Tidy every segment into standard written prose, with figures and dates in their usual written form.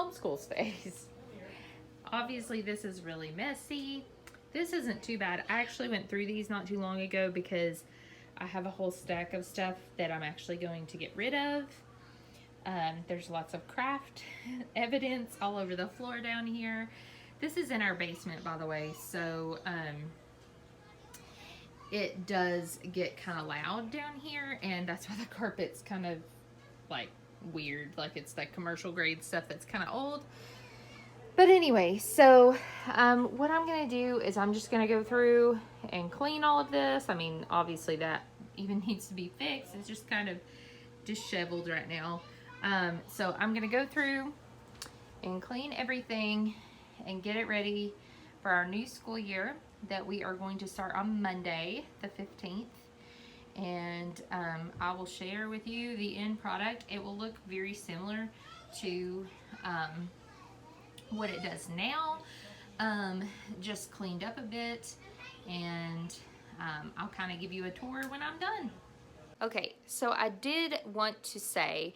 homeschool space. Obviously this is really messy. This isn't too bad. I actually went through these not too long ago because I have a whole stack of stuff that I'm actually going to get rid of. There's lots of craft evidence all over the floor down here. This is in our basement, by the way, so it does get kind of loud down here, and that's why the carpet's kind of like weird, like it's like commercial grade stuff that's kind of old. But anyway, so what I'm gonna do is I'm just gonna go through and clean all of this. I mean, obviously that even needs to be fixed. It's just kind of disheveled right now. So I'm gonna go through and clean everything and get it ready for our new school year that we are going to start on Monday, the 15th. And I will share with you the end product. It will look very similar to what it does now, just cleaned up a bit, and I'll kind of give you a tour when I'm done. Okay, so I did want to say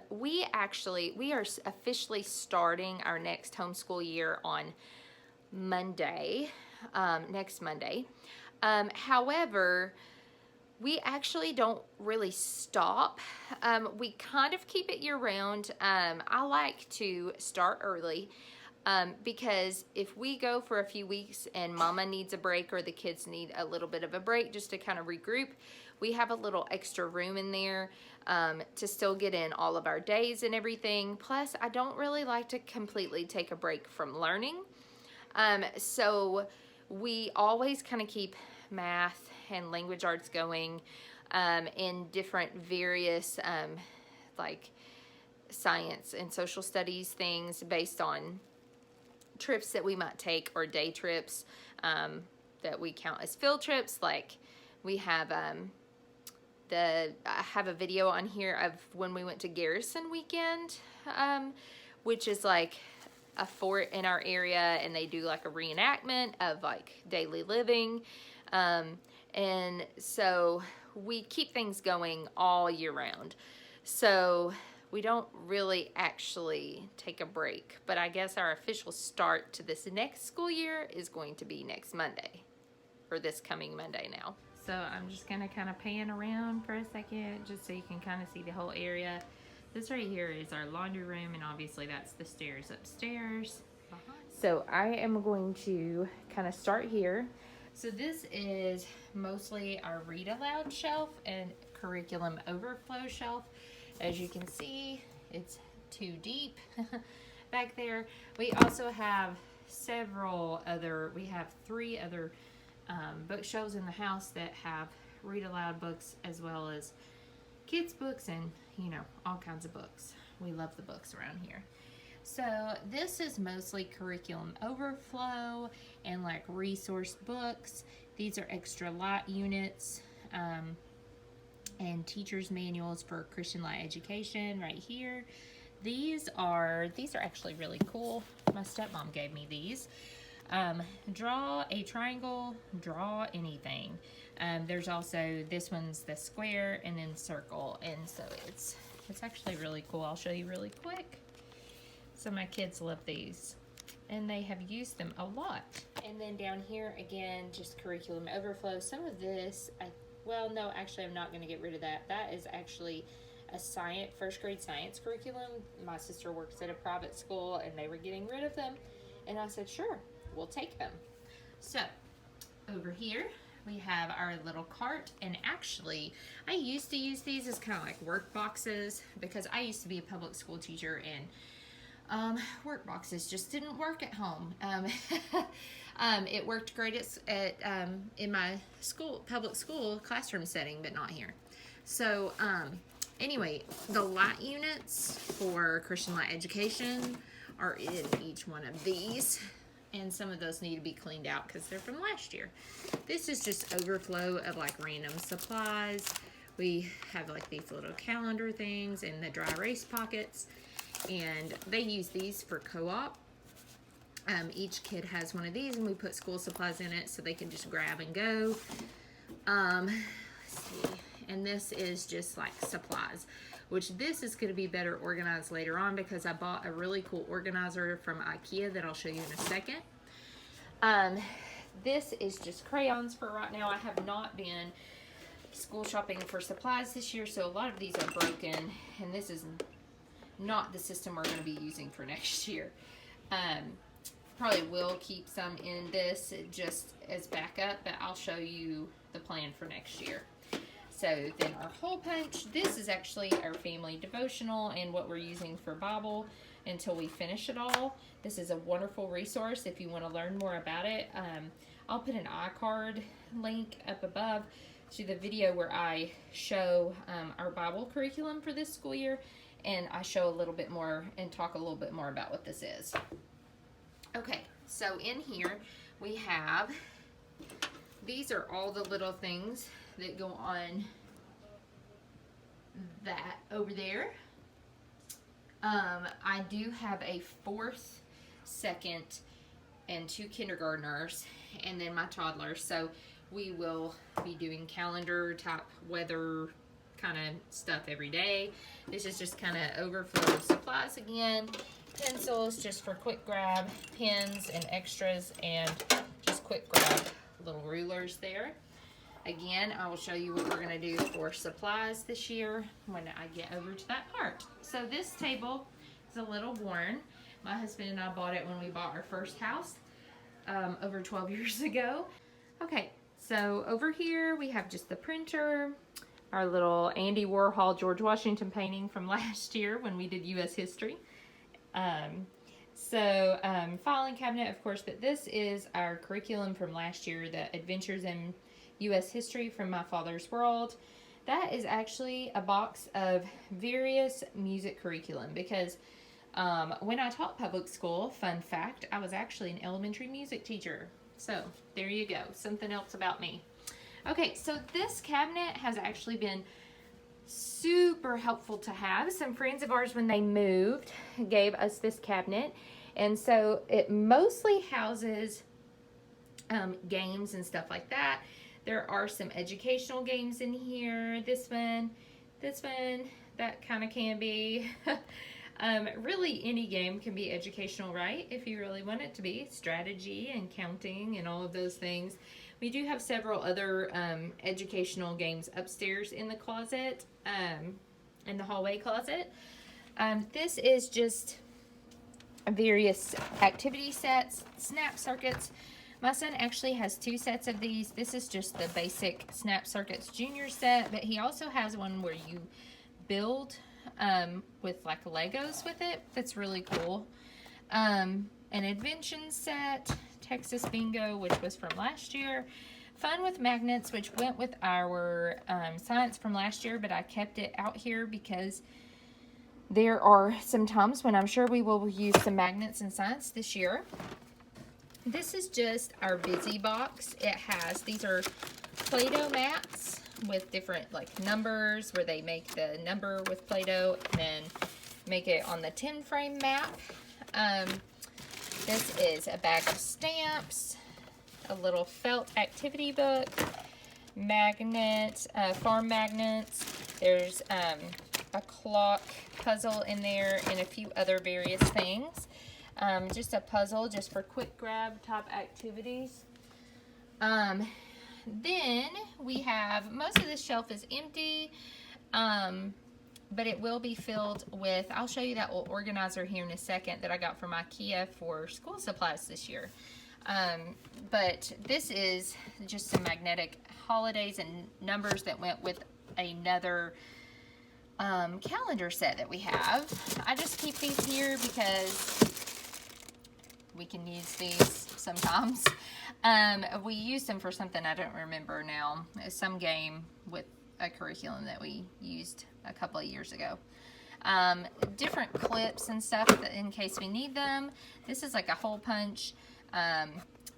we are officially starting our next homeschool year on Monday, next Monday. However, we actually don't really stop. We kind of keep it year round. I like to start early because if we go for a few weeks and mama needs a break or the kids need a little bit of a break just to kind of regroup, we have a little extra room in there to still get in all of our days and everything. Plus, I don't really like to completely take a break from learning. So we always kind of keep math and language arts going in different various like science and social studies things based on trips that we might take or day trips that we count as field trips. Like we have I have a video on here of when we went to Garrison Weekend, which is like a fort in our area, and they do like a reenactment of like daily living. And so we keep things going all year round. So we don't really actually take a break, but I guess our official start to this next school year is going to be next Monday, or this coming Monday now. So I'm just gonna kind of pan around for a second just so you can kind of see the whole area. This right here is our laundry room, and obviously that's the stairs upstairs. So I am going to kind of start here. So this is mostly our read aloud shelf and curriculum overflow shelf. As you can see, it's too deep back there. We also have we have 3 other bookshelves in the house that have read aloud books as well as kids books and, you know, all kinds of books. We love the books around here. So this is mostly curriculum overflow and like resource books. These are extra light units and teachers manuals for Christian light education right here. These are actually really cool. My stepmom gave me these. Draw a triangle, draw anything. There's also, this one's the square and then circle, and so it's actually really cool. I'll show you really quick. So my kids love these, and they have used them a lot. And then down here again, just curriculum overflow. Some of this, well, no, actually I'm not going to get rid of that. That is actually a first grade science curriculum. My sister works at a private school, and they were getting rid of them, and I said, sure, we'll take them. So over here we have our little cart, and actually I used to use these as kind of like work boxes because I used to be a public school teacher, and work boxes just didn't work at home. It worked great in my public school classroom setting, but not here. So anyway, the light units for Christian light education are in each one of these, and some of those need to be cleaned out because they're from last year. This is just overflow of like random supplies. We have like these little calendar things and the dry erase pockets, and they use these for co-op. Each kid has one of these, and we put school supplies in it so they can just grab and go. Let's see. And this is just like supplies. which this is going to be better organized later on because I bought a really cool organizer from IKEA that I'll show you in a second. This is just crayons for right now. I have not been school shopping for supplies this year, so a lot of these are broken, and this is not the system we're going to be using for next year. Probably will keep some in this just as backup, but I'll show you the plan for next year. So then our hole punch, this is actually our family devotional and what we're using for Bible until we finish it all. This is a wonderful resource if you want to learn more about it. I'll put an iCard link up above to the video where I show our Bible curriculum for this school year, and I show a little bit more and talk a little bit more about what this is. Okay, so in here we have, these are all the little things that go on that over there. I do have a 4th, 2nd, and 2 kindergartners, and then my toddler. So we will be doing calendar type weather kind of stuff every day. This is just kind of overflow of supplies again. Pencils just for quick grab, pens and extras, and just quick grab little rulers there. Again, I will show you what we're going to do for supplies this year when I get over to that part. So this table is a little worn. My husband and I bought it when we bought our first house over 12 years ago. Okay, so over here we have just the printer, our little Andy Warhol George Washington painting from last year when we did U.S. history. Filing cabinet, of course, but this is our curriculum from last year, the Adventures in U.S. History from My Father's World. That is actually a box of various music curriculum because when I taught public school, fun fact, I was actually an elementary music teacher. So there you go, something else about me. Okay, so this cabinet has actually been super helpful to have. Some friends of ours, when they moved, gave us this cabinet, and so it mostly houses games and stuff like that. There are some educational games in here. This one, that kind of can be. Really any game can be educational, right? If you really want it to be. Strategy and counting and all of those things. We do have several other educational games upstairs in the closet, in the hallway closet. This is just various activity sets, snap circuits. My son actually has 2 sets of these. This is just the basic Snap Circuits Junior set, but he also has one where you build with like Legos with it. That's really cool. An invention set, Texas Bingo, which was from last year. Fun with Magnets, which went with our science from last year, but I kept it out here because there are some times when I'm sure we will use some magnets in science this year. This is just our busy box. It has, these are Play-Doh mats with different like numbers where they make the number with Play-Doh and then make it on the 10 frame map. This is a bag of stamps, a little felt activity book, magnets, farm magnets. There's a clock puzzle in there and a few other various things. Just a puzzle just for quick grab type activities. Then we have, most of this shelf is empty, but it will be filled with, I'll show you that little organizer here in a second that I got from IKEA for school supplies this year. But this is just some magnetic holidays and numbers that went with another calendar set that we have. I just keep these here because we can use these sometimes. We used them for something I don't remember now. Some game with a curriculum that we used a couple of years ago. Different clips and stuff in case we need them. This is like a hole punch,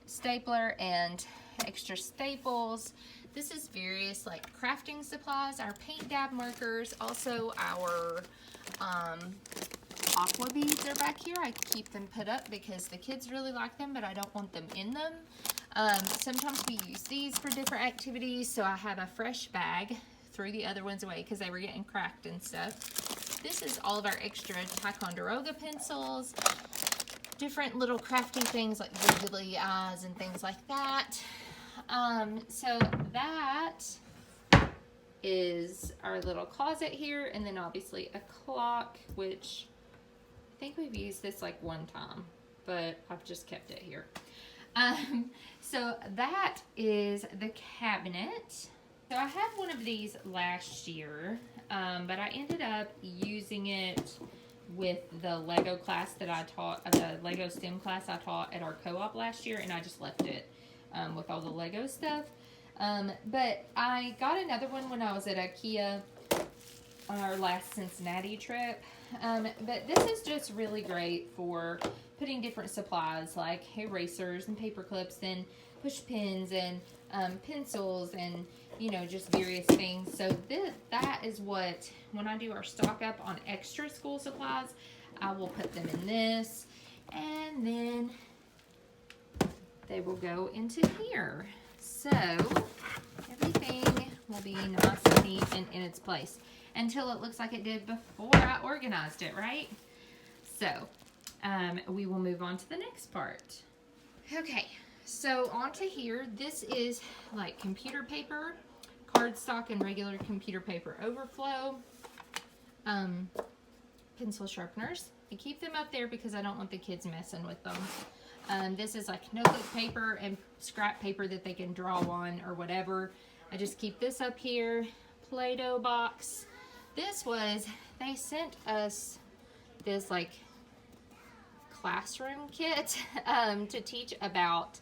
stapler, and extra staples. This is various like crafting supplies, our paint dab markers, also our aqua beads are back here. I keep them put up because the kids really like them, but I don't want them in them. Sometimes we use these for different activities, so I have a fresh bag, threw the other ones away because they were getting cracked and stuff. this is all of our extra Ticonderoga pencils, different little crafty things like googly eyes and things like that. So that is our little closet here, and then obviously a clock, which I think we've used this like one time, but I've just kept it here. So that is the cabinet. So I had one of these last year, but I ended up using it with the Lego class that I taught, the Lego STEM class I taught at our co-op last year, and I just left it with all the Lego stuff. But I got another one when I was at IKEA on our last Cincinnati trip. But this is just really great for putting different supplies like erasers and paper clips and push pins and pencils and, you know, just various things. So that is what, when I do our stock up on extra school supplies, I will put them in this, and then they will go into here. So everything will be nice and neat and in its place until it looks like it did before I organized it, right? So we will move on to the next part. Okay, so onto here. This is like computer paper, cardstock, and regular computer paper overflow. Pencil sharpeners. I keep them up there because I don't want the kids messing with them. This is like notebook paper and scrap paper that they can draw on or whatever. I just keep this up here. Play-Doh box. This was, they sent us this like classroom kit to teach about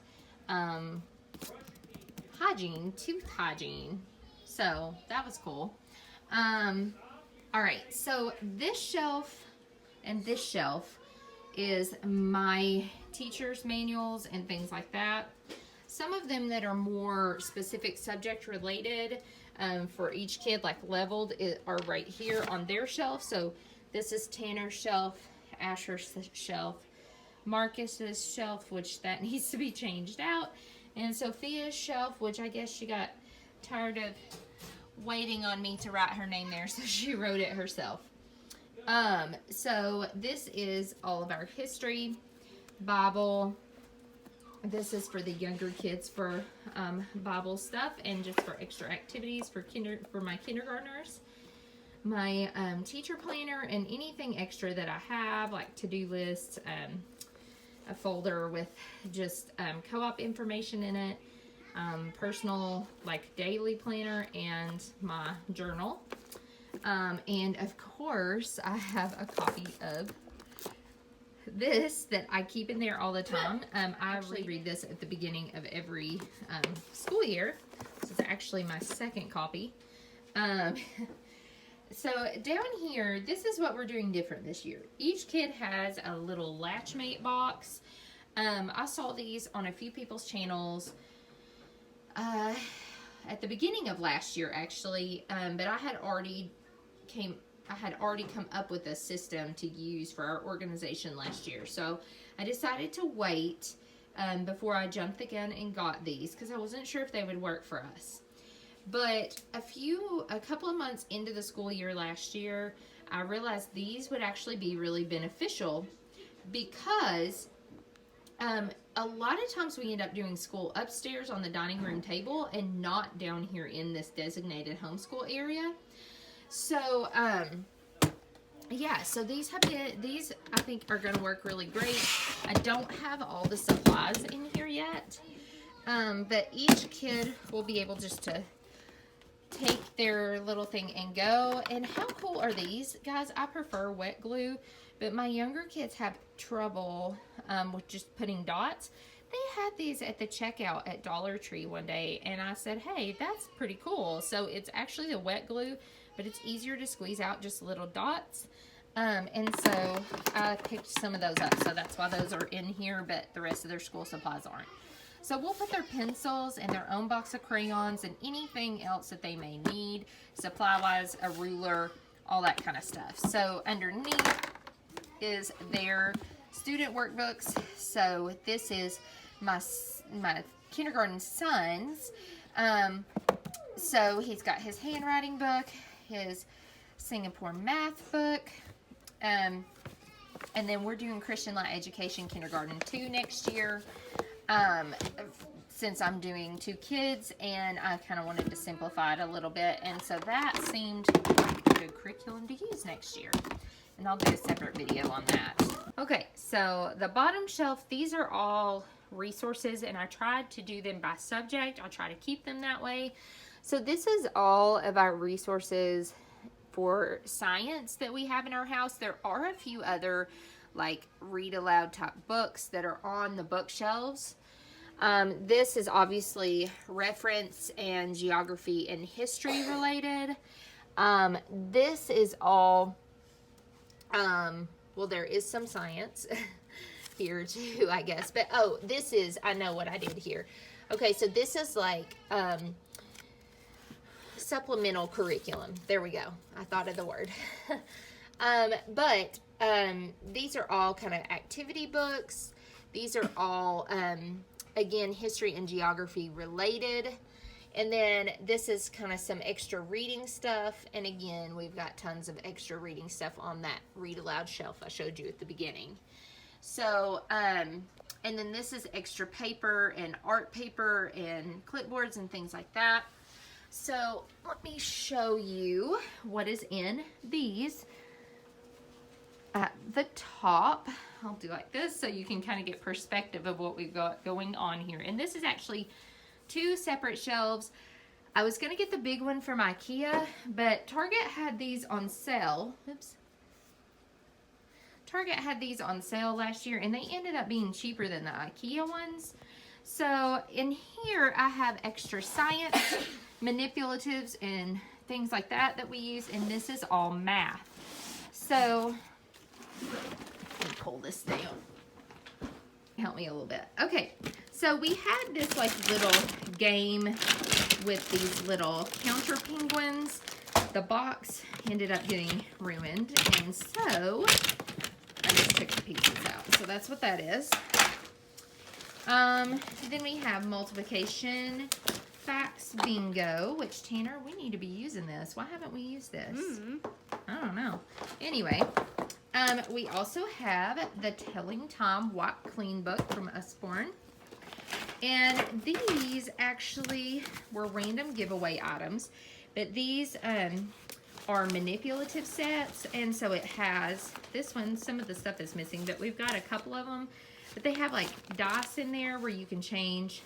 hygiene, tooth hygiene. So that was cool. All right, so this shelf and this shelf is my teacher's manuals and things like that. Some of them that are more specific subject related for each kid, like leveled, are right here on their shelf. So this is Tanner's shelf, Asher's shelf, Marcus's shelf, which that needs to be changed out, and Sophia's shelf, which I guess she got tired of waiting on me to write her name there, so she wrote it herself. So this is all of our history, Bible. This is for the younger kids for Bible stuff and just for extra activities for my kindergartners. My teacher planner and anything extra that I have, like to-do lists, a folder with just co-op information in it, personal like daily planner, and my journal. And of course I have a copy of this that I keep in there all the time. I actually read this at the beginning of every school year. So it's actually my second copy. So down here, this is what we're doing different this year. Each kid has a little Latchmate box. I saw these on a few people's channels at the beginning of last year, actually, but I had already come up with a system to use for our organization last year. So I decided to wait before I jumped the gun and got these because I wasn't sure if they would work for us. But a couple of months into the school year last year, I realized these would actually be really beneficial because a lot of times we end up doing school upstairs on the dining room table and not down here in this designated homeschool area. So, yeah, so these I think are going to work really great. I don't have all the supplies in here yet, but each kid will be able just to take their little thing and go. And how cool are these, guys? I prefer wet glue, but my younger kids have trouble with just putting dots. They had these at the checkout at Dollar Tree one day, and I said, hey, that's pretty cool. So it's actually the wet glue, but it's easier to squeeze out just little dots. And so I picked some of those up. So that's why those are in here, but the rest of their school supplies aren't. So we'll put their pencils and their own box of crayons and anything else that they may need, supply-wise, a ruler, all that kind of stuff. So underneath is their student workbooks. So this is my kindergarten son's. So he's got his handwriting book, his Singapore math book. And then we're doing Christian Light Education Kindergarten 2 next year. Since I'm doing 2 kids, and I kind of wanted to simplify it a little bit, and so that seemed like a good curriculum to use next year. And I'll do a separate video on that. Okay, so the bottom shelf, these are all resources, and I tried to do them by subject. I'll try to keep them that way. So this is all of our resources for science that we have in our house. There are a few other like read aloud type books that are on the bookshelves. This is obviously reference and geography and history related. This is all, well, there is some science here too, I guess. But, oh, this is, I know what I did here. Okay, so this is like supplemental curriculum. There we go. I thought of the word. But these are all kind of activity books. These are all, again, history and geography related. And then this is kind of some extra reading stuff. And again, we've got tons of extra reading stuff on that read aloud shelf I showed you at the beginning. So, and then this is extra paper and art paper and clipboards and things like that. So let me show you what is in these. At the top, I'll do like this so you can kind of get perspective of what we've got going on here. And this is actually 2 separate shelves. I was going to get the big one from IKEA, but Target had these on sale. Oops. Target had these on sale last year, and they ended up being cheaper than the IKEA ones. So in here, I have extra science, manipulatives, and things like that that we use, and this is all math. So let me pull this down. Help me a little bit. Okay, so we had this like little game with these little counter penguins. The box ended up getting ruined, and so I just took the pieces out. So that's what that is. Then we have multiplication, facts, bingo, which, Tanner, we need to be using this. Why haven't we used this? I don't know. Anyway, we also have the Telling Tom Wipe Clean book from Usborne. And these actually were random giveaway items, but these are manipulative sets, and so it has this one. Some of the stuff is missing, but we've got a couple of them. But they have like dice in there where you can change.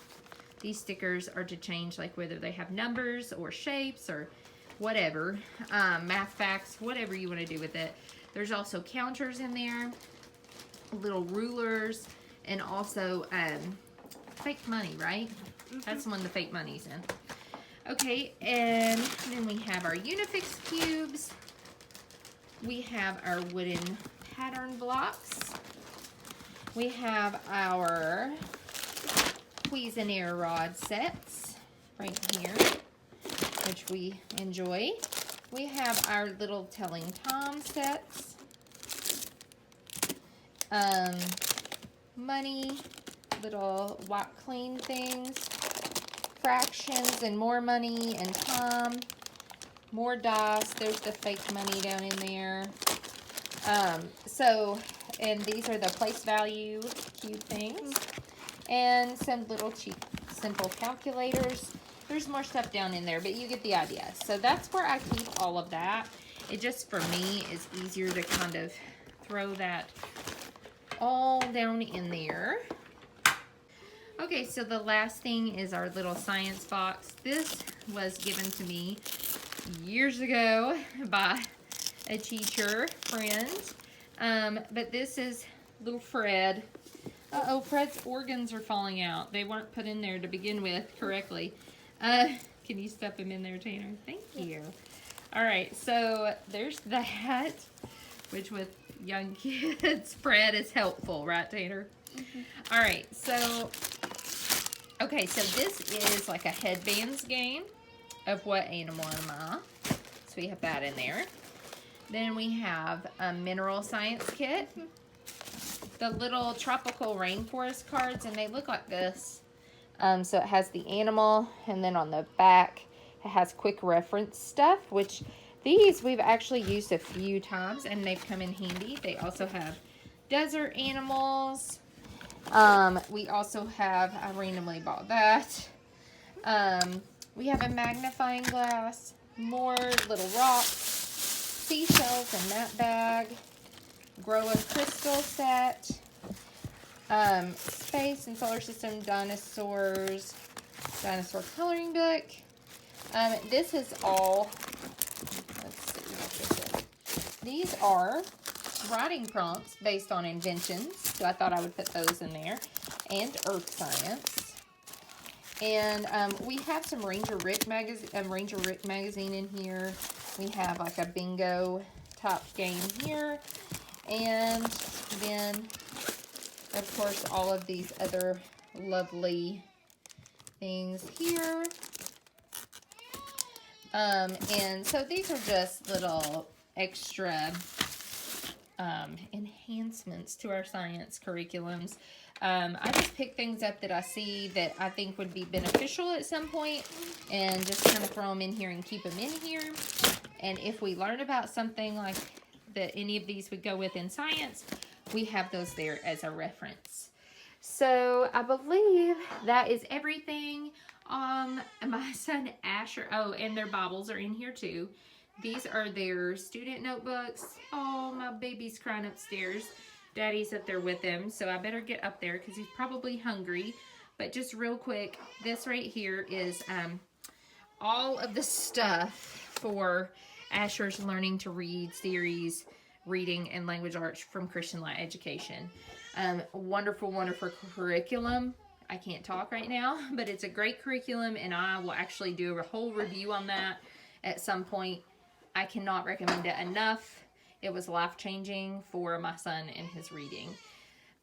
These stickers are to change like whether they have numbers or shapes or whatever, math facts, whatever you want to do with it. There's also counters in there, little rulers, and also fake money, right? That's the one the fake money's in. Okay, and then we have our Unifix cubes. We have our wooden pattern blocks. We have our Cuisinart rod sets right here, which we enjoy. We have our little Telling Tom sets. Money, little wipe clean things. Fractions and more money and Tom. More dice. There's the fake money down in there. And these are the place value cube things. And some little cheap, simple calculators. There's more stuff down in there, but you get the idea. So that's where I keep all of that. It just, for me, is easier to kind of throw that all down in there. Okay, so the last thing is our little science box. This was given to me years ago by a teacher friend. But this is little Fred. Uh-oh, Fred's organs are falling out. They weren't put in there to begin with correctly. Can you stuff him in there, Tanner? Thank you. All right, so there's that, which with young kids, Fred is helpful, right, Tanner? All right, so, okay, so this is like a headbands game of what animal am I? So we have that in there. Then we have a mineral science kit. The little tropical rainforest cards, and they look like this. So it has the animal, and then on the back, it has quick reference stuff, which These we've actually used a few times and they've come in handy. They also have desert animals. We also have, I randomly bought that. We have a magnifying glass, more little rocks, seashells in that bag, grow a crystal set, space and solar system dinosaurs, dinosaur coloring book. This is all, let's see what this is. These are writing prompts based on inventions, so I thought I would put those in there, and earth science. And we have some Ranger Rick magazine in here. We have like a bingo type game here, and then of course all of these other lovely things here. And so these are just little extra enhancements to our science curriculums. I just pick things up that I see that I think would be beneficial at some point and just kind of throw them in here and keep them in here. And if we learn about something like that any of these would go with in science, we have those there as a reference. So I believe that is everything. My son Asher, oh, and their Bibles are in here too. These are their student notebooks. Oh, my baby's crying upstairs. Daddy's up there with him, so I better get up there because he's probably hungry. But just real quick, this right here is all of the stuff for Asher's Learning to Read series, reading and language arts from Christian Light Education. Wonderful, wonderful curriculum. I can't talk right now, but it's a great curriculum, and I will actually do a whole review on that at some point. I cannot recommend it enough. It was life-changing for my son and his reading.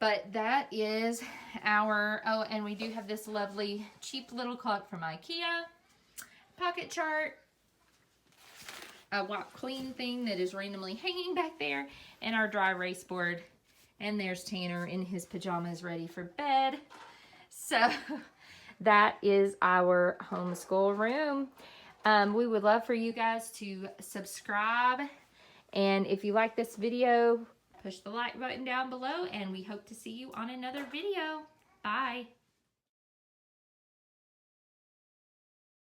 But that is our, oh, and we do have this lovely cheap little clock from IKEA, pocket chart, a wipe clean thing that is randomly hanging back there, and our dry erase board. And there's Tanner in his pajamas ready for bed. So that is our homeschool room. We would love for you guys to subscribe. And if you like this video, push the like button down below. And we hope to see you on another video. Bye.